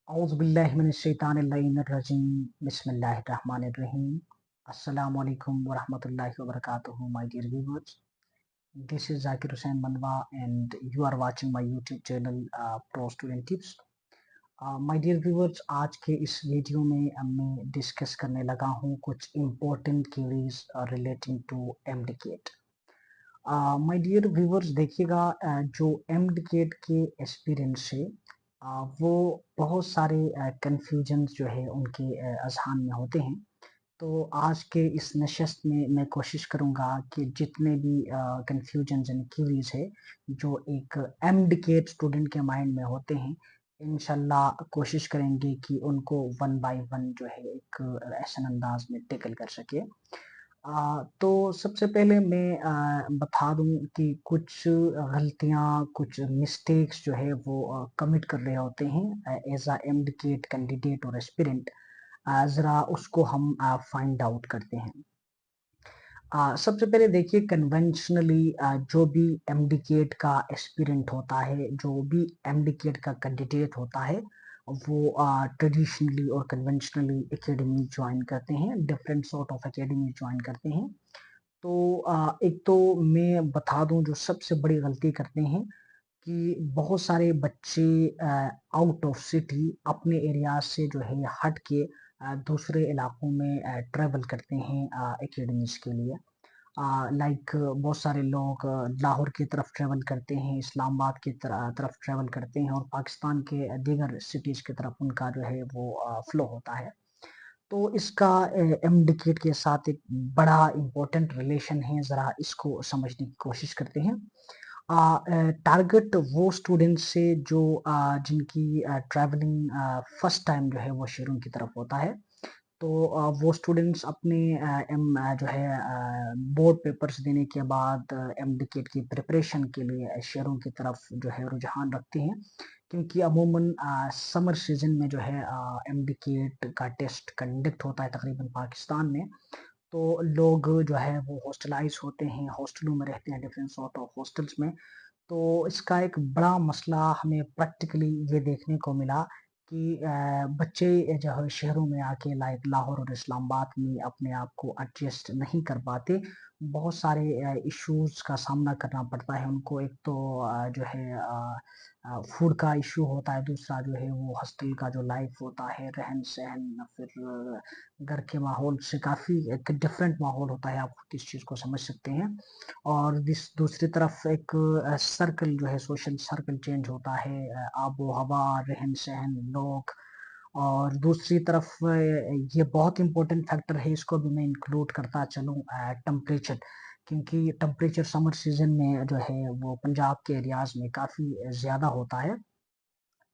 औज़ु बिल्लाहि मिनश्शैतानिर्रजीम बिस्मिल्लाहिर्रहमानिर्रहीम अस्सलामु अलैकुम व रहमतुल्लाहि व बरकातुहू my dear viewers. This is Zakir Hussain Manwa and you are watching my YouTube channel Pro Student Tips. My dear viewers, आज के इस वीडियो में मैं डिस्कस करने लगा हूँ कुछ important queries relating to MDCAT. My dear viewers, देखिएगा जो एमडीकेट के एक्सपीरियंस से वो बहुत सारे कन्फ्यूजन्स जो है उनके अज़हान में होते हैं. तो आज के इस नशस्त में मैं कोशिश करूँगा कि जितने भी कन्फ्यूजन्स एंड क्यूरीज है जो एक एमडीकेट स्टूडेंट के माइंड में होते हैं, इंशाल्लाह कोशिश करेंगे कि उनको वन बाय वन जो है एक ऐसे अंदाज में टेकल कर सके. तो सबसे पहले मैं बता दूँ कि कुछ गलतियाँ, कुछ मिस्टेक्स जो है वो कमिट कर रहे होते हैं एज़ अ एमडीकेट कैंडिडेट और एस्पिरेंट. ज़रा उसको हम फाइंड आउट करते हैं. सबसे पहले देखिए कन्वेंशनली जो भी एमडीकेट का एस्पिरेंट होता है, जो भी एमडीकेट का कैंडिडेट होता है, वो ट्रेडिशनली और कन्वेंशनली एकेडमी ज्वाइन करते हैं, different sort of academy join करते हैं. तो एक तो मैं बता दूँ जो सबसे बड़ी गलती करते हैं कि बहुत सारे बच्चे आउट ऑफ सिटी अपने एरिया से जो है हट के दूसरे इलाकों में ट्रैवल करते हैं एकेडमीज़ के लिए. लाइक बहुत सारे लोग लाहौर की तरफ ट्रैवल करते हैं, इस्लामाबाद की तरफ ट्रैवल करते हैं और पाकिस्तान के दीगर सिटीज़ की तरफ उनका जो है वो फ्लो होता है. तो इसका एमडीकेट के साथ एक बड़ा इम्पोर्टेंट रिलेशन है, ज़रा इसको समझने की कोशिश करते हैं. टारगेट वो स्टूडेंट्स से जो जिनकी ट्रैवलिंग फर्स्ट टाइम जो है वो शेयरों की तरफ होता है. तो वो स्टूडेंट्स अपने जो है बोर्ड पेपर्स देने के बाद एमडीकेट की प्रिपरेशन के लिए शेयरों की तरफ जो है रुझान रखते हैं, क्योंकि अमूमन समर सीजन में जो है एमडीकेट का टेस्ट कंडक्ट होता है तकरीबन पाकिस्तान में. तो लोग जो है वो हॉस्टलाइज होते हैं, हॉस्टलों में रहते हैं, डिफरेंट सॉर्ट ऑफ हॉस्टल्स में. तो इसका एक बड़ा मसला हमें प्रैक्टिकली ये देखने को मिला कि बच्चे जो है शहरों में आके लाइक लाहौर और इस्लामाबाद में अपने आप को एडजस्ट नहीं कर पाते. बहुत सारे इश्यूज़ का सामना करना पड़ता है उनको. एक तो जो है फूड का इश्यू होता है, दूसरा जो है वो हॉस्टल का जो लाइफ होता है, रहन-सहन, फिर घर के माहौल से काफ़ी एक डिफरेंट माहौल होता है, आप खुद इस चीज़ को समझ सकते हैं. और दूसरी तरफ एक सर्कल जो है सोशल सर्कल चेंज होता है, आबो-हवा, रहन-सहन, लोग. और दूसरी तरफ ये बहुत इम्पोर्टेंट फैक्टर है, इसको भी मैं इंक्लूड करता चलूँ टेम्परेचर, क्योंकि टेम्परेचर समर सीज़न में जो है वो पंजाब के एरियाज़ में काफ़ी ज़्यादा होता है.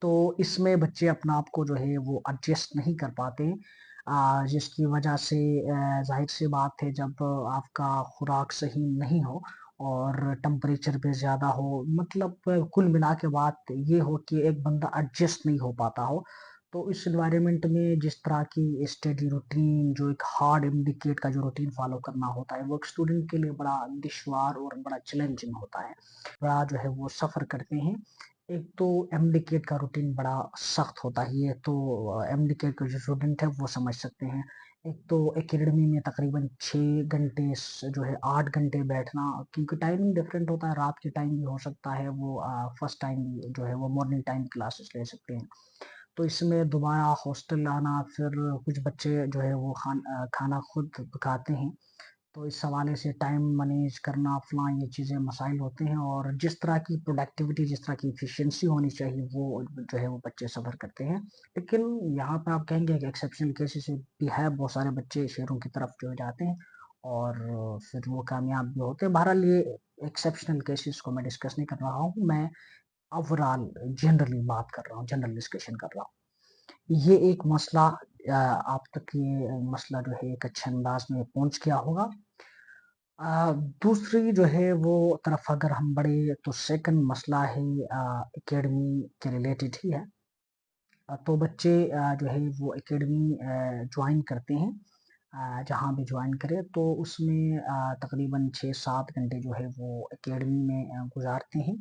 तो इसमें बच्चे अपना आप को जो है वो एडजस्ट नहीं कर पाते, जिसकी वजह से ज़ाहिर-सी बात है जब आपका खुराक सही नहीं हो और टेम्परेचर भी ज़्यादा हो, मतलब कुल मिला के बात ये हो कि एक बंदा एडजस्ट नहीं हो पाता हो. तो इस एनवायरनमेंट में जिस तरह की स्टडी रूटीन, जो एक हार्ड एमडीकेट का जो रूटीन फ़ॉलो करना होता है, वो एक स्टूडेंट के लिए बड़ा दुश्वार और बड़ा चैलेंजिंग होता है. बड़ा जो है वो सफ़र करते हैं. एक तो एमडीकेट का रूटीन बड़ा सख्त होता है, ये तो एमडीकेट के जो स्टूडेंट है वो समझ सकते हैं. एक तो एकेडमी में तकरीबन 6 घंटे जो है 8 घंटे बैठना, क्योंकि टाइमिंग डिफरेंट होता है, रात के टाइम भी हो सकता है, वो फर्स्ट टाइम जो है वो मॉर्निंग टाइम क्लासेस ले सकते हैं. तो इसमें दोबारा हॉस्टल आना, फिर कुछ बच्चे जो है वो खाना खुद पकाते हैं. तो इस हवाले से टाइम मैनेज करना फलाँ ये चीज़ें मसाइल होते हैं, और जिस तरह की प्रोडक्टिविटी, जिस तरह की एफिशिएंसी होनी चाहिए वो जो है वो बच्चे सफ़र करते हैं. लेकिन यहाँ पे आप कहेंगे कि एक्सेप्शनल केसेस भी है, बहुत सारे बच्चे शहरों की तरफ जो है जाते हैं और फिर वो कामयाब भी होते हैं. बहरहाल ये एक्सेप्शनल केसेस को मैं डिस्कस नहीं कर रहा हूँ, मैं ओवरऑल जनरली बात कर रहा हूँ, जनरल डिस्कशन कर रहा हूँ. ये एक मसला आप तक ये मसला जो है एक अच्छे अंदाज में पहुँच गया होगा. दूसरी जो है वो तरफ अगर हम बढ़े तो सेकंड मसला है एकेडमी के रिलेटेड ही है. तो बच्चे जो है वो एकेडमी जॉइन करते हैं, जहाँ भी जॉइन करें तो उसमें तकरीबन 6-7 घंटे जो है वो एकेडमी में गुज़ारते हैं.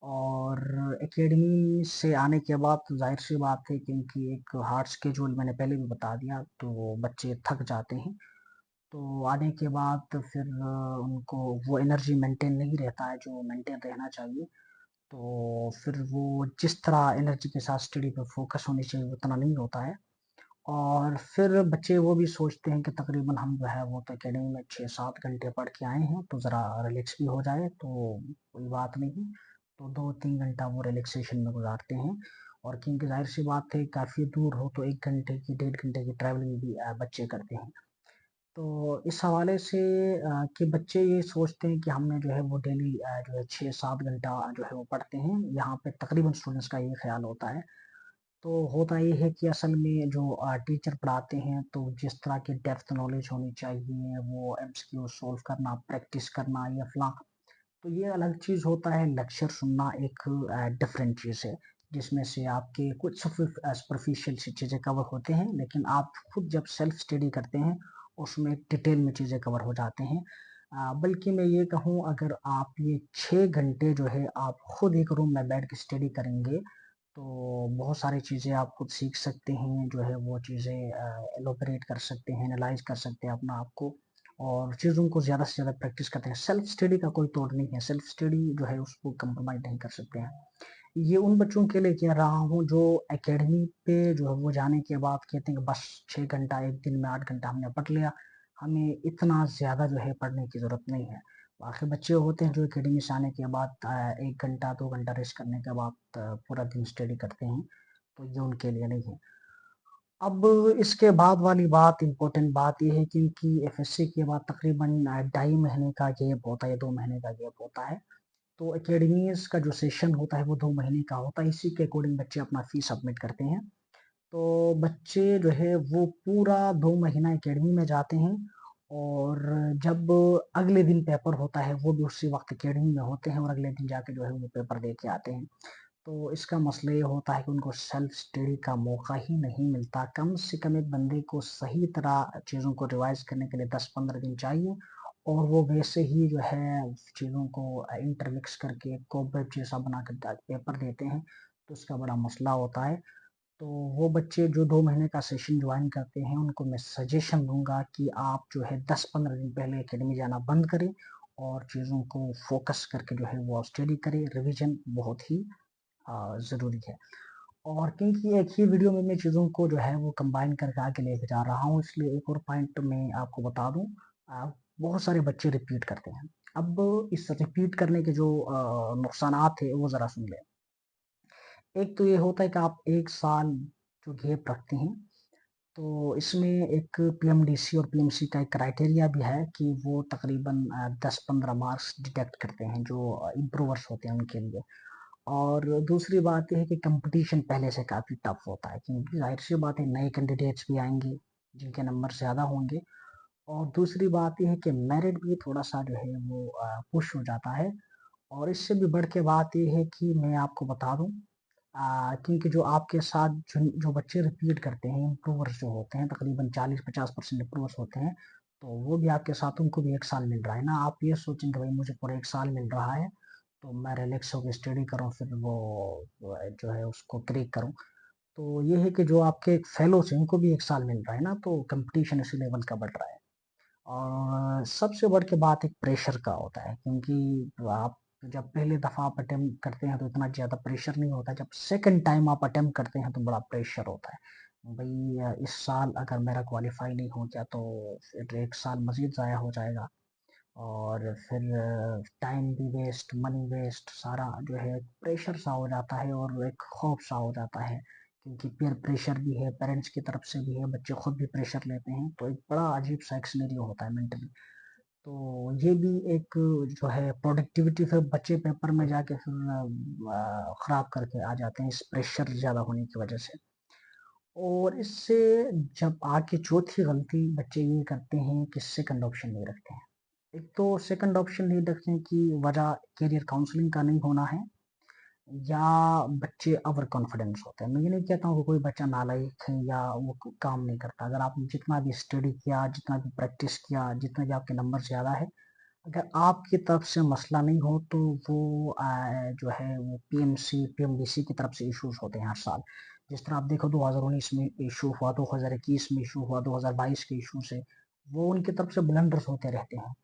और एकेडमी से आने के बाद तो ज़ाहिर सी बात है, क्योंकि एक हार्ड स्केड्यूल मैंने पहले भी बता दिया, तो बच्चे थक जाते हैं। तो आने के बाद तो फिर उनको वो एनर्जी मेंटेन नहीं रहता है जो मेंटेन रहना चाहिए। तो फिर वो जिस तरह एनर्जी के साथ स्टडी पे फोकस होनी चाहिए उतना नहीं होता है। और फिर बच्चे वो भी सोचते हैं कि तकरीबन हम जो है वो तो एकेडमी में 6-7 घंटे पढ़ के आए हैं, तो ज़रा रिलैक्स भी हो जाए, तो कोई बात नहीं। तो 2-3 घंटा वो रिलैक्सेशन में गुजारते हैं। और क्योंकि ज़ाहिर सी बात है, काफ़ी दूर हो तो 1 घंटे की 1.5 घंटे की ट्रैवलिंग भी बच्चे करते हैं। तो इस हवाले से कि बच्चे ये सोचते हैं कि हमने जो है वो डेली जो है 6-7 घंटा जो है वो पढ़ते हैं। यहाँ पे तकरीबन स्टूडेंट्स का ये ख़्याल होता है। तो होता ये है कि असल में जो टीचर पढ़ाते हैं, तो जिस तरह की डेप्थ नॉलेज होनी चाहिए, वो एमसीक्यू सॉल्व करना, प्रैक्टिस करना या फलां, तो ये अलग चीज़ होता है। लेक्चर सुनना एक डिफरेंट चीज़ है, जिसमें से आपके कुछ सुपरफिशियल सी चीज़ें कवर होते हैं, लेकिन आप खुद जब सेल्फ स्टडी करते हैं, उसमें डिटेल में चीज़ें कवर हो जाते हैं। बल्कि मैं ये कहूँ, अगर आप ये 6 घंटे जो है आप खुद एक रूम में बैठ के स्टडी करेंगे, तो बहुत सारी चीज़ें आप खुद सीख सकते हैं, जो है वो चीज़ें एलोबरेट कर सकते हैं, एनालाइज़ कर सकते हैं अपना आप को, और चीज़ों को ज़्यादा से ज़्यादा प्रैक्टिस करते हैं। सेल्फ स्टडी का कोई तोड़ नहीं है, सेल्फ स्टडी जो है उसको कंप्रोमाइज़ नहीं कर सकते हैं। ये उन बच्चों के लिए कह रहा हूँ जो एकेडमी पे जो है वो जाने के बाद कहते हैं कि बस 6 घंटा, 1 दिन में 8 घंटा हमने पढ़ लिया, हमें इतना ज़्यादा जो है पढ़ने की ज़रूरत नहीं है। बाकी बच्चे होते हैं जो एकेडमी से आने के बाद 1 घंटा, 2 घंटा रेस्ट करने के बाद पूरा दिन स्टडी करते हैं, तो ये उनके लिए नहीं है। अब इसके बाद वाली बात, इम्पोर्टेंट बात ये है, क्योंकि एफएससी के बाद तकरीबन 2.5 महीने का गैप होता है, 2 महीने का गैप होता है। तो एकेडमीज़ का जो सेशन होता है वो 2 महीने का होता है, इसी के अकॉर्डिंग बच्चे अपना फ़ीस सबमिट करते हैं। तो बच्चे जो है वो पूरा 2 महीना एकेडमी में जाते हैं, और जब अगले दिन पेपर होता है, वो भी उसी वक़्त एकेडमी में होते हैं, और अगले दिन जाके जो है वो पेपर दे के आते हैं। तो इसका मसला ये होता है कि उनको सेल्फ स्टडी का मौका ही नहीं मिलता। कम से कम एक बंदे को सही तरह चीज़ों को रिवाइज़ करने के लिए 10-15 दिन चाहिए, और वो वैसे ही जो है चीज़ों को इंटरमिक्स करके कोबेट जैसा बना कर पेपर देते हैं, तो इसका बड़ा मसला होता है। तो वो बच्चे जो 2 महीने का सेशन जॉइन करते हैं, उनको मैं सजेशन दूँगा कि आप जो है 10-15 दिन पहले एकेडमी जाना बंद करें, और चीज़ों को फ़ोकस करके जो है वो स्टडी करें। रिवीजन बहुत ही ज़रूरी है। और क्योंकि एक ही वीडियो में मैं चीज़ों को जो है वो कंबाइन करके आगे लेके जा रहा हूँ, इसलिए एक और पॉइंट मैं आपको बता दूँ। बहुत सारे बच्चे रिपीट करते हैं। अब इस रिपीट करने के जो नुकसानात है वो ज़रा सुन लें। एक तो ये होता है कि आप 1 साल जो गैप रखते हैं, तो इसमें एक पीएमडीसी और पीएमसी का एक क्राइटेरिया भी है कि वो तकरीबन 10-15 मार्क्स डिडक्ट करते हैं, जो इम्प्रूवर्स होते हैं उनके लिए। और दूसरी बात ये है कि कंपटीशन पहले से काफ़ी टफ होता है, क्योंकि ज़ाहिर-सी बात है, नए कैंडिडेट्स भी आएँगे, जिनके नंबर ज़्यादा होंगे। और दूसरी बात ये है कि मेरिट भी थोड़ा-सा जो है वो पुश हो जाता है। और इससे भी बढ़ के बात ये है कि मैं आपको बता दूँ, क्योंकि जो आपके साथ जो बच्चे रिपीट करते हैं, इम्प्रूवर्स जो होते हैं, तकरीबन 40-50% इम्प्रूवर्स होते हैं, तो वो भी आपके साथ, उनको भी 1 साल मिल रहा है ना। आप ये सोचेंगे भाई मुझे पूरा 1 साल मिल रहा है, तो मैं रिलैक्स होके स्टडी करूँ, फिर वो जो है उसको क्रैक करूँ। तो ये है कि जो आपके फेलोज़ हैं, उनको भी 1 साल मिल रहा है ना, तो कॉम्पिटिशन इसी लेवल का बढ़ रहा है। और सबसे बढ़ के बात एक प्रेशर का होता है, क्योंकि आप जब पहली दफ़ा आप अटेम्प्ट करते हैं तो इतना ज़्यादा प्रेशर नहीं होता, जब सेकंड टाइम आप अटेम्प्ट करते हैं तो बड़ा प्रेशर होता है। भई इस साल अगर मेरा क्वालीफाई नहीं हो गया, तो फिर 1 साल मज़ीद ज़ाया हो जाएगा, और फिर टाइम भी वेस्ट, मनी वेस्ट, सारा जो है प्रेशर सा हो जाता है, और एक खौफ सा हो जाता है, क्योंकि पीयर प्रेशर भी है, पेरेंट्स की तरफ से भी है, बच्चे खुद भी प्रेशर लेते हैं, तो एक बड़ा अजीब सा एक सिनेरियो होता है मेंटली। तो ये भी एक जो है प्रोडक्टिविटी फिर बच्चे पेपर में जाके फिर खराब करके आ जाते हैं, इस प्रेशर ज़्यादा होने की वजह से। और इससे जब आके चौथी गलती बच्चे ये करते हैं कि सेकंड ऑप्शन नहीं रखते हैं। एक तो सेकंड ऑप्शन नहीं रखने की वजह करियर काउंसलिंग का नहीं होना है, या बच्चे ओवर कॉन्फिडेंस होते हैं। मैं ये नहीं कहता हूँ कि कोई बच्चा नालायक है या वो काम नहीं करता। अगर आपने जितना भी स्टडी किया, जितना भी प्रैक्टिस किया, जितने भी आपके नंबर ज़्यादा है, अगर आपकी तरफ से मसला नहीं हो तो वो जो है वो पीएमसी, पीएमडीसी की तरफ से इश्यूज़ होते हैं हर साल। जिस तरह आप देखो 2019 में इश्यू हुआ, 2021 में इश्यू हुआ, 2022 के इश्यू से, वो उनकी तरफ से ब्लंडर्स होते रहते हैं।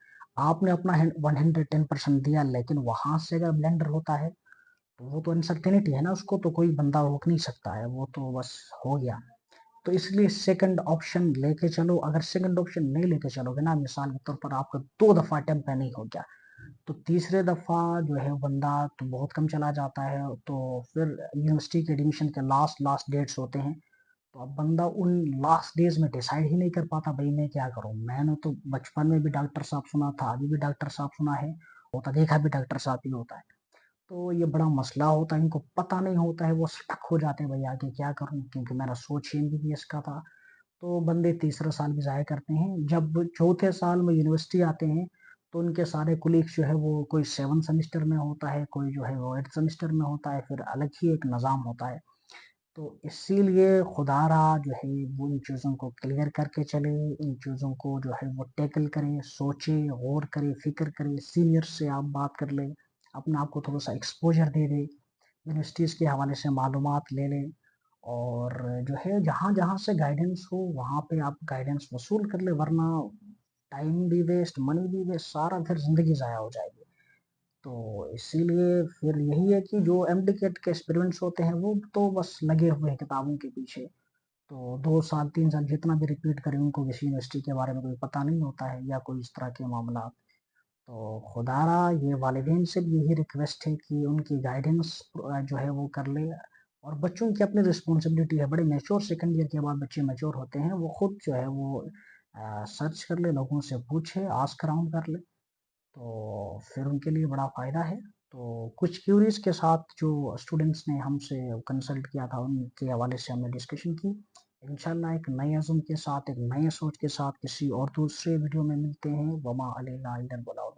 आपने अपना 110% दिया लेकिन वहाँ से अगर ब्लंडर होता है, तो वो तो अनसर्टेनिटी है ना, उसको तो कोई बंदा रोक नहीं सकता है, वो तो बस हो गया। तो इसलिए सेकंड ऑप्शन लेके चलो, अगर सेकंड ऑप्शन नहीं लेके चलोगे ना, मिसाल के तौर पर आपका 2 दफ़ा अटेम्प्ट पे नहीं हो गया, तो तीसरे दफ़ा जो है बंदा तो बहुत कम चला जाता है, तो फिर यूनिवर्सिटी के एडमिशन के लास्ट लास्ट डेट्स होते हैं, तो अब बंदा उन लास्ट डेज में डिसाइड ही नहीं कर पाता भाई मैं क्या करूँ। मैंने तो बचपन में भी डॉक्टर साहब सुना था, अभी भी डॉक्टर साहब सुना है, होता देखा भी डॉक्टर साहब ही होता है। तो ये बड़ा मसला होता है, इनको पता नहीं होता है, वो स्टक हो जाते हैं भाई आगे क्या करूँ, क्योंकि मेरा सोच ही एमबीबीएस का था। तो बंदे तीसरा साल भी ज़ाया करते हैं। जब चौथे साल में यूनिवर्सिटी आते हैं, तो उनके सारे कोलीग्स जो है वो कोई 7 सेमेस्टर में होता है, कोई जो है वो 8 सेमेस्टर में होता है, फिर अलग ही एक निज़ाम होता है। तो इसीलिए खुदारा जो है वो इन चीज़ों को क्लियर करके चले, इन चीज़ों को जो है वो टैकल करें, सोचे, गौर करे, फ़िक्र करे, सीनियर से आप बात कर लें, अपने आप को थोड़ा-सा एक्सपोज़र दे दें, यूनिवर्सिटीज़ के हवाले से मालूमात ले लें, और जो है जहाँ-जहाँ से गाइडेंस हो वहाँ पे आप गाइडेंस वसूल कर लें, वरना टाइम भी वेस्ट, मनी भी वेस्ट, सारा फिर ज़िंदगी ज़ाया हो जाएगी। तो इसीलिए फिर यही है कि जो एमडीकेट के एक्सपेरिमेंट्स होते हैं वो तो बस लगे हुए हैं किताबों के पीछे। तो 2 साल 3 साल जितना भी रिपीट करें उनको किसी यूनिवर्सिटी के बारे में कोई पता नहीं होता है या कोई इस तरह के मामला। तो खुदारा ये वालिदैन से भी यही रिक्वेस्ट है कि उनकी गाइडेंस जो है वो कर ले, और बच्चों की अपनी रिस्पॉन्सिबिलिटी है, बड़े मैच्योर सेकंड ईयर के बाद बच्चे मैच्योर होते हैं, वो खुद जो है वो सर्च कर ले, लोगों से पूछे, आस्क अराउंड कर ले, तो फिर उनके लिए बड़ा फ़ायदा है। तो कुछ क्यूरीज़ के साथ जो स्टूडेंट्स ने हमसे कंसल्ट किया था, उनके हवाले से हमने डिस्कशन की। इंशाल्लाह एक नए अज़्म के साथ, एक नए सोच के साथ किसी और दूसरे वीडियो में मिलते हैं। वमा अलैना इल्लल बलाग।